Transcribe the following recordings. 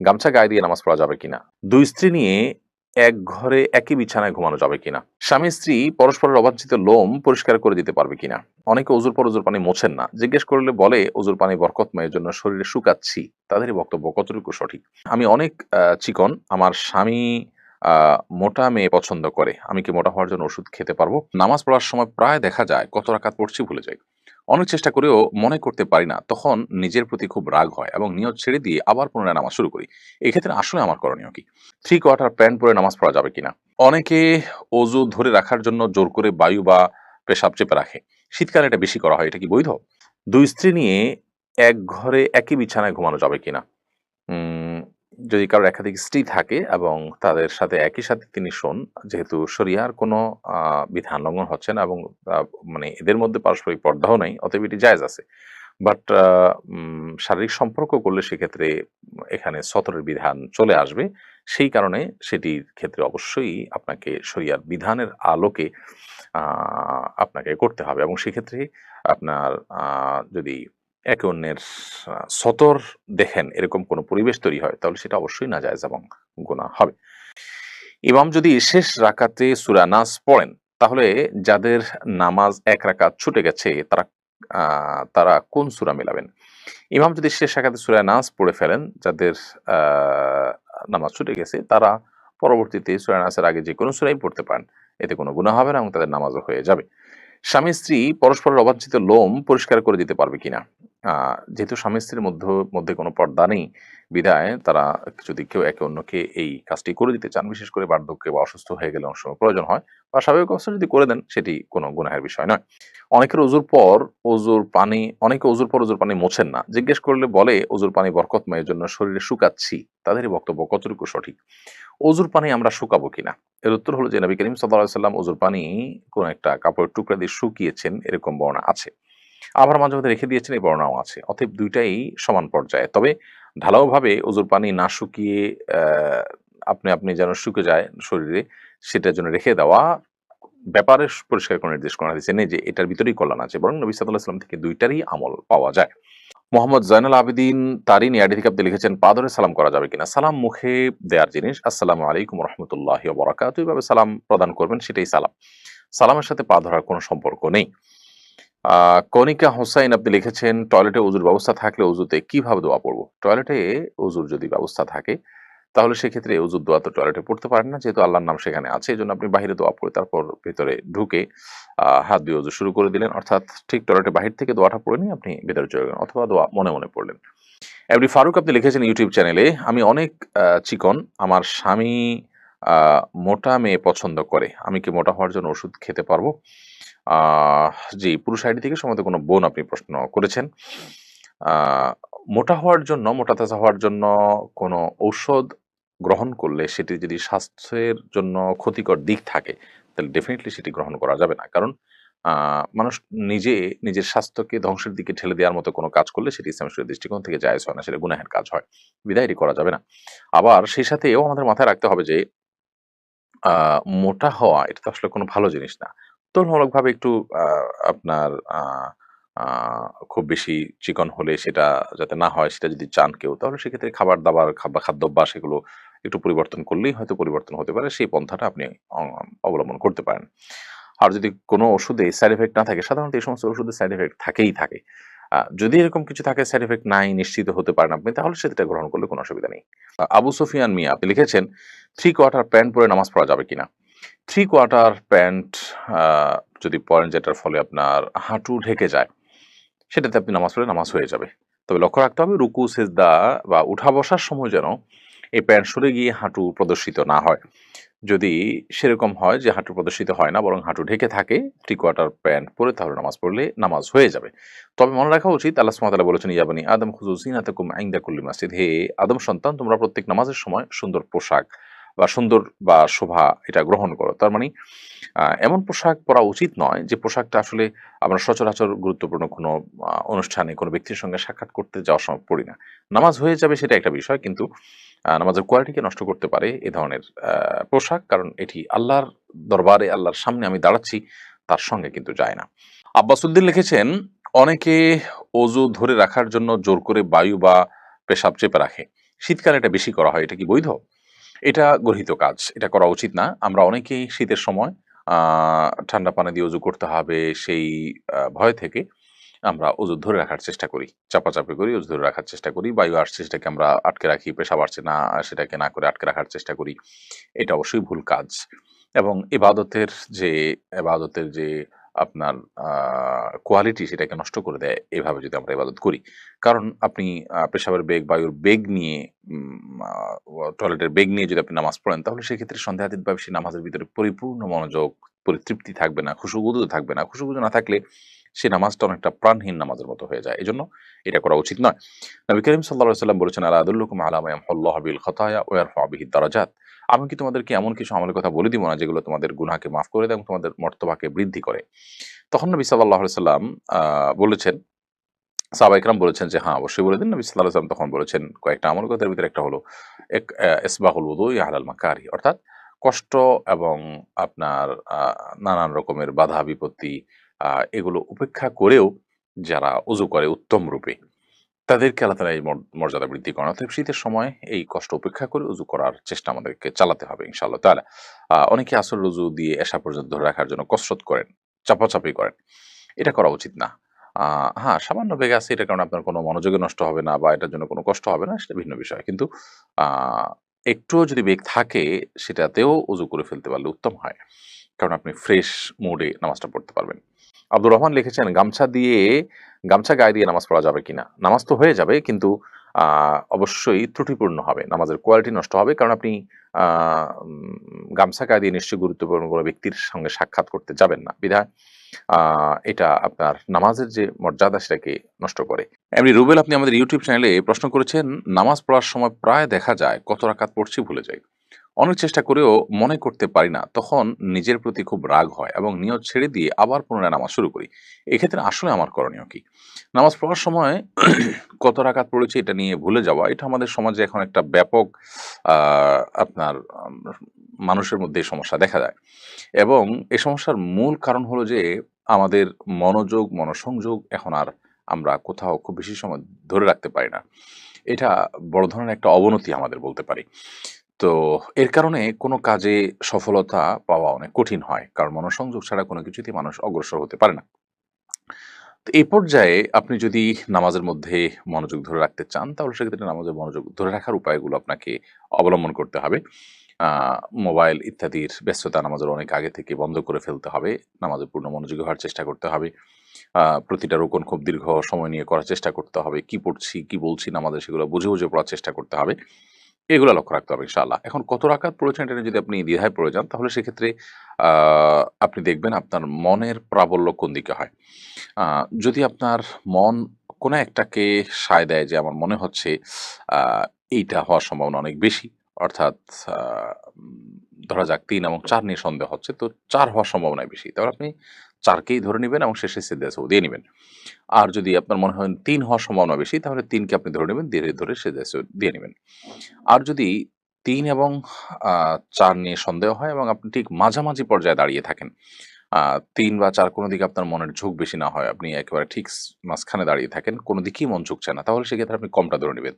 গামছা গায়ে দিয়ে নামাজ পড়া যাবে কিনা? ২ স্ত্রী নিয়ে এক ঘরে একই বিছানায় ঘুমানো যাবে কিনা? স্বামী-স্ত্রী পরস্পরের অবাঞ্ছিত লোম পরিষ্কার করে দিতে পারবে কিনা? অনেকে অজুর পর অজুর পানি মোছেন না। জিজ্ঞেস করলে বলে অজুর পানি বরকতময়, এজন্য শরীরে শুকাচ্ছি। তাদেরই বক্তব্য কতটুকু সঠিক? আমি অনেক চিকন। আমার স্বামী আ মোটা মেয়ে পছন্দ করে। আমি কি মোটা হওয়ার জন্য ওষুধ খেতে পারবো? নামাজ পড়ার সময় প্রায় দেখা যায় কত রাকাত পড়ছি ভুলে যাই। অনেক চেষ্টা করেও মনে করতে পারি না। তখন নিজের প্রতি খুব রাগ হয় এবং নিয়ত ছেড়ে দিয়ে আবার পুনরায় নামাজ শুরু করি। এক্ষেত্রে আসলে আমার করণীয় কি? 3 কোয়ার্টার প্যান্ট পরে নামাজ পড়া যাবে কিনা? অনেকে অজু ধরে রাখার জন্য জোর করে বায়ু বা পেশাব চেপে রাখে। শীতকালে এটা বেশি করা হয়। এটা কি বৈধ? ২ স্ত্রী নিয়ে এক ঘরে একই বিছানায় ঘুমানো যাবে কিনা? উম যদি কারোর একাধিক স্ত্রী থাকে এবং তাদের সাথে একই সাথে তিনি শোন, যেহেতু শরিয়ার কোনো আ বিধান লঙ্ঘন হচ্ছে না এবং আ মানে এদের মধ্যে পারস্পরিক পর্দাও নাই, অতএব এটি জায়েজ আছে। বাট শারীরিক সম্পর্ক করলে সেক্ষেত্রে এখানে সতরের বিধান চলে আসবে। সেই কারণে সেটির ক্ষেত্রে অবশ্যই আপনাকে শরিয়ার বিধানের আলোকে আ আপনাকে করতে হবে এবং সেক্ষেত্রে আপনার যদি একে অন্যের সতর দেখেন এরকম কোনো পরিবেশ তৈরি হয় তাহলে সেটা অবশ্যই নাজায়েজ এবং গুনাহ হবে। ইমাম যদি শেষ রাকাতে সূরা নাস পড়েন, তাহলে যাদের নামাজ ১ রাকাত ছুটে গেছে আ তারা কোন সূরা মেলাবেন? ইমাম যদি শেষ রাকাতে সূরা নাস পড়ে ফেলেন, যাদের আ নামাজ ছুটে গেছে তারা পরবর্তীতে সূরা নাসের আগে যেকোনো সূরাই পড়তে পারেন। এতে কোনো গুনাহ হবে না এবং তাদের নামাজও হয়ে যাবে। স্বামী-স্ত্রী পরস্পরের অবাঞ্ছিত লোম পরিষ্কার করে দিতে পারবে কিনা? আ যেহেতু স্বামী-স্ত্রীর মধ্যে কোনো পর্দা নেই, বিধায় তারা যদি কেউ একে অন্যকে এই কাজটি করে দিতে চান, বিশেষ করে বার্ধক্যে বা অসুস্থ হয়ে গেলে অনেক সময় প্রয়োজন হয় বা স্বাভাবিক অবস্থায় যদি করে দেন সেটি কোনো গুনাহের বিষয় নয়। অনেকের অনেকে অজুর পর অজুর পানি মোছেন না। জিজ্ঞেস করলে বলে অজুর পানি বরকতময়, এজন্য শরীরে শুকাচ্ছি। তাদেরই বক্তব্য কতটুকু সঠিক? অজুর পানি আমরা শুকাবো কিনা? এর উত্তর হলো যে নবী করিম সাল্লাল্লাহু আলাইহি ওয়াসাল্লাম অজুর পানি কোন একটা কাপড়ের টুকরা দিয়ে শুকিয়েছেন এরকম বর্ণনা আছে। আবার মাঝে মধ্যে রেখে দিয়েছেন এই বর্ণনাও আছে। অতএব ২ টাই সমান পর্যায়ে। তবে ঢালাওভাবে অজুর পানি না শুকিয়ে আপনি যেন শুকে যায় শরীরে সেটার জন্য রেখে দেওয়া ব্যাপারে পরিষ্কার কোনো নির্দেশ কোন হাদিসে নেই যে এটার ভিতরেই কল্যাণ আছে। বরং নবী সাল্লাল্লাহু আলাইহি ওয়াসাল্লাম থেকে ২ টারই আমল পাওয়া যায়। মোহাম্মদ জয়নুল আবেদিন তারিনী আইডি থেকে আপনি লিখেছেন, পা ধরে সালাম করা যাবে কিনা? সালাম মুখে দেয়ার জিনিস। আসসালামু আলাইকুম ওয়া রাহমাতুল্লাহি ওয়া বারাকাতুহু এভাবে সালাম প্রদান করবেন সেটাই সালাম। সালামের সাথে পা ধরার কোনো সম্পর্ক নেই। আ কনিকা হোসাইন আপনি লিখেছেন, টয়লেটে ওযুর ব্যবস্থা থাকলে ওযুতে কিভাবে দোয়া পড়ব? টয়লেটে ওযুর যদি ব্যবস্থা থাকে তাহলে সেক্ষেত্রে ওযুর দোয়া তো টয়লেটে পড়তে পারেন না। যেহেতু আল্লাহর নাম সেখানে আছে। এজন্য আপনি বাহিরে দোয়া পড়ে তারপর ভেতরে ঢুকে হাত দিয়ে ওযু শুরু করে দিলেন। অর্থাৎ ঠিক টয়লেটের বাহির থেকে দোয়াটা পড়ে নিয়ে আপনি ভেতরে চলে গেলেন অথবা দোয়া মনে, মনে পড়লেন। এমডি ফারুক আপনি লিখেছেন ইউটিউব চ্যানেলে, আমি অনেক চিকন। আমার স্বামী আ মোটা মেয়ে পছন্দ করে। আমি কি মোটা হওয়ার জন্য ওষুধ খেতে পারবো? জি, পুরুষ আইডি থেকে সম্ভবত কোনো বোন আপনি প্রশ্ন করেছেন। আ মোটা তাজা হওয়ার জন্য কোনো ঔষধ গ্রহণ করলে সেটি যদি স্বাস্থ্যের জন্য ক্ষতিকর দিক থাকে, তাহলে ডেফিনিটলি সেটি গ্রহণ করা যাবে না। কারণ আ মানুষ নিজে নিজের স্বাস্থ্যকে ধ্বংসের দিকে ঠেলে দেওয়ার মতো কোনো কাজ করলে সেটি ইসলামের শরীয়তের দৃষ্টিকোণ থেকে জায়েজ হয় না। সেটা গুনাহের কাজ হয়। বিধায় এটি করা যাবে না। আবার সেই সাথেও আমাদের মাথায় রাখতে হবে যে আ মোটা হওয়া এটা তো আসলে কোনো ভালো জিনিস না। তুলনামূলকভাবে একটু আ আপনার আ আ খুব বেশি চিকন হলে সেটা যাতে না হয় সেটা যদি চান কেউ তাহলে সেক্ষেত্রে খাবার-দাবার খাদ্যাভ্যাস এগুলো একটু পরিবর্তন করলেই হয়তো পরিবর্তন হতে পারে। সেই পন্থাটা আপনি অ অবলম্বন করতে পারেন। আর যদি কোনো ওষুধে সাইড ইফেক্ট না থাকে, সাধারণত এই সমস্ত ওষুধে সাইড ইফেক্ট থাকেই থাকে। যদি এরকম কিছু থাকে সাইড ইফেক্ট নাই, নিশ্চিত হতে পারেন আপনি তাহলে সেটা গ্রহণ করলে কোনো অসুবিধা নেই। আবু সুফিয়ান মিয়া আপনি লিখেছেন, 3 কোয়ার্টার প্যান্ট পরে নামাজ পড়া যাবে কিনা? 3 কোয়ার্টার প্যান্ট আ যদি পরেন যেটার ফলে আপনার হাঁটু ঢেকে যায়, সেটাতে আপনি নামাজ পড়লে নামাজ হয়ে যাবে। তবে লক্ষ্য রাখতে হবে রুকু, সেজদা বা উঠা বসার সময় যেন এই প্যান্ট সরে গিয়ে হাঁটু প্রদর্শিত না হয়। যদি সেরকম হয় যে হাঁটু প্রদর্শিত হয় না বরং হাঁটু ঢেকে থাকে, 3 কোয়ার্টার প্যান্ট পরে তাহলে নামাজ পড়লে নামাজ হয়ে যাবে। তবে মনে রাখা উচিত আল্লাহ সুবহানাহু ওয়া তাআলা বলেছেন, ইয়া বানি আদম খুযু যিনাতাকুম ইনদা কুল্লি মাসজিদ। হে আদম সন্তান তোমরা প্রত্যেক নামাজের সময় সুন্দর পোশাক বা শোভা এটা গ্রহণ করো। তার মানে এমন পোশাক পরা উচিত নয় যে পোশাকটা আসলে আমরা সচরাচর গুরুত্বপূর্ণ কোনো অনুষ্ঠানে কোনো ব্যক্তির সঙ্গে সাক্ষাৎ করতে যাওয়ার সময় পড়ি না। নামাজ হয়ে যাবে সেটা একটা বিষয় কিন্তু নামাজের কোয়ালিটিকে নষ্ট করতে পারে এ ধরনের পোশাক। কারণ এটি আল্লাহর দরবারে আল্লাহর সামনে আমি দাঁড়াচ্ছি তার সঙ্গে কিন্তু যায় না। আব্বাসউদ্দিন লিখেছেন, অনেকে অজু ধরে রাখার জন্য জোর করে বায়ু বা পেশাব চেপে রাখে। শীতকালে এটা বেশি করা হয়। এটা কি বৈধ? এটা গর্হিত কাজ। এটা করা উচিত না। আমরা অনেকেই শীতের সময় আ ঠান্ডা পানি দিয়ে অজু করতে হবে সেই ভয় থেকে আমরা অজু ধরে রাখার চেষ্টা করি। চাপাচাপি করি, অজু ধরে রাখার চেষ্টা করি। বায়ু আসছে সেটাকে আমরা আটকে রাখি, পেশাব আসছে না সেটাকে না করে আটকে রাখার চেষ্টা করি। এটা অবশ্যই ভুল কাজ। এবং যে এবাদতের যে আপনার আ কোয়ালিটি সেটাকে নষ্ট করে দেয় এভাবে যদি আমরা ইবাদত করি। কারণ আপনি পেশাবের বেগ, বায়ুর বেগ নিয়ে উম আ টয়লেটের বেগ নিয়ে যদি আপনি নামাজ পড়েন তাহলে সেক্ষেত্রে সন্দেহাতীতভাবে সেই নামাজের ভিতরে পরিপূর্ণ মনোযোগ, পরিতৃপ্তি থাকবে না, খুশুখুজু থাকবে না। খুশুখুজু না থাকলে সে নামাজটা অনেকটা প্রাণহীন নামাজের মতো হয়ে যায়। এজন্য এটা করা উচিত নয়। নবী করিম সাল্লাল্লাহু আলাইহি ওয়াসাল্লাম বলেছেন, আলা আদুল্লুকুম আলা মা ইয়ামহুল্লাহু বিল খাতায়া ওয়া ইয়ারফা'ু বিহি দারাজাত। আমি কি তোমাদেরকে এমন কিছু আমলের কথা বলে দিব না যেগুলো তোমাদের গুনাহকে মাফ করে দেয় এবং তোমাদের মর্তবাকে বৃদ্ধি করে। তখন নবী সাল্লাল্লাহু আলাইহি সাল্লাম আ বলেছেন, সাহাবায়ে কেরাম বলেছেন যে, "হ্যাঁ, অবশ্যই বলে দিন।" নবী সাল্লাল্লাহু আলাইহি ওয়াসাল্লাম তখন বলেছেন কয়েকটা আমল, তার ভিতরে একটা হলো ইসবাহুল উযুই আলাল মাকারিহ, অর্থাৎ কষ্ট এবং আপনার আ নানান রকমের বাধা বিপত্তি আ এগুলো উপেক্ষা করেও যারা ওযু করে উত্তম রূপে, তাদেরকে আল্লাহ তাআলা এই মর্যাদা বৃদ্ধি করেন। অতএব শীতের সময় এই কষ্ট উপেক্ষা করে ওযু করার চেষ্টা আমাদেরকে চালাতে হবে ইনশাআল্লাহ তাআলা। অনেকে আসরের ওযু দিয়ে এশা পর্যন্ত ধরে রাখার জন্য কসরত করেন, চাপাচাপি করেন। এটা করা উচিত না। আ হ্যাঁ, সামান্য বেগ আছে এটার কারণে আপনার কোনো মনোযোগই নষ্ট হবে না বা এটার জন্য কোনো কষ্ট হবে না, সেটা ভিন্ন বিষয়। কিন্তু আ একটুও যদি বেগ থাকে সেটাতেও ওযু করে ফেলতে পারলে উত্তম হয়। কারণ আপনি ফ্রেশ মুড এ নামাজটা পড়তে পারবেন। আব্দুর রহমান লিখেছেন, গামছা গায়ে দিয়ে নামাজ পড়া যাবে কিনা? নামাজ তো হয়ে যাবে কিন্তু আ অবশ্যই ত্রুটিপূর্ণ হবে। নামাজের কোয়ালিটি নষ্ট হবে। কারণ আপনি আ গামছা গায়ে দিয়ে নিশ্চয়ই গুরুত্বপূর্ণ কোনো ব্যক্তির সঙ্গে সাক্ষাৎ করতে যাবেন না। বিধায় আ এটা আপনার নামাজের যে মর্যাদা সেটাকে নষ্ট করে। এমনি রুবেল, আপনি আমাদের YouTube চ্যানেলে প্রশ্ন করেছেন, নামাজ পড়ার সময় প্রায় দেখা যায় কত রাকাত পড়ছি ভুলে যাই। অনেক চেষ্টা করেও মনে করতে পারি না। তখন নিজের প্রতি খুব রাগ হয় এবং নিয়ত ছেড়ে দিয়ে আবার পুনরায় নামাজ শুরু করি। এক্ষেত্রে আসলে আমার করণীয় কি? নামাজ পড়ার সময় কত রাকাত পড়েছি এটা নিয়ে ভুলে যাওয়া, এটা আমাদের সমাজে এখন একটা ব্যাপক আ আপনার মানুষের মধ্যে এই সমস্যা দেখা যায়। এবং এই সমস্যার মূল কারণ হলো যে আমাদের মনোসংযোগ এখন আর আমরা কোথাও খুব বেশি সময় ধরে রাখতে পারি না। এটা বড় ধরনের একটা অবনতি আমাদের বলতে পারি। তো এর কারণে কোনো কাজে সফলতা পাওয়া অনেক কঠিন হয়। কারণ মনোসংযোগ ছাড়া কোনো কিছুতেই মানুষ অগ্রসর হতে পারে না। তো এই পর্যায়ে আপনি যদি নামাজের মধ্যে মনোযোগ ধরে রাখতে চান, তাহলে সেক্ষেত্রে নামাজে মনোযোগ ধরে রাখার উপায়গুলো আপনাকে অবলম্বন করতে হবে। আ মোবাইল ইত্যাদির ব্যস্ততা নামাজের অনেক আগে থেকে বন্ধ করে ফেলতে হবে। নামাজে পূর্ণ মনোযোগী হওয়ার চেষ্টা করতে হবে। প্রতিটা রুকুন খুব দীর্ঘ সময় নিয়ে করার চেষ্টা করতে হবে। কি পড়ছি, কি বলছি নামাজে সেগুলো বুঝে পড়ার চেষ্টা করতে হবে। এগুলা লক্ষ্য রাখতে হবে ইনশাআল্লাহ। এখন কত রাকাত পড়েছেন এটা নিয়ে যদি আপনি দ্বিধায় পড়ে যান, তাহলে সেক্ষেত্রে আ আপনি দেখবেন আপনার মনের প্রাবল্য কোন দিকে হয়। আ যদি আপনার মন কোনো একটাকে সায় দেয় যে আমার মনে হচ্ছে আ এইটা হওয়ার সম্ভাবনা অনেক বেশি। অর্থাৎ আ উম ধরা যাক ৩ এবং ৪ নিয়ে সন্দেহ হচ্ছে। তো ৪ হওয়ার সম্ভাবনাই বেশি। তাহলে আপনি ৪ কেই ধরে নিবেন এবং শেষে সিজদায় সাহু দিয়ে নিবেন। আর যদি আপনার মনে হয় ৩ হওয়ার সম্ভাবনা বেশি তাহলে ৩ কে আপনি ধরে নিবেন, ধরে সিজদায় সাহু দিয়ে নিবেন। আর যদি ৩ এবং আ ৪ নিয়ে সন্দেহ হয় এবং আপনি ঠিক মাঝামাঝি পর্যায়ে দাঁড়িয়ে থাকেন, আ ৩ বা ৪ কোন দিকে আপনার মনের ঝোঁক বেশি না হয়, আপনি একেবারে ঠিক মাঝখানে দাঁড়িয়ে থাকেন, কোন দিকেই মন ঝুঁকছে না, তাহলে সেক্ষেত্রে আপনি কমটা ধরে নিবেন।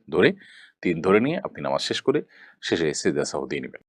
৩ ধরে নিয়ে আপনি নামাজ শেষ করে শেষে সিজদা সাহু দিয়ে নিবেন।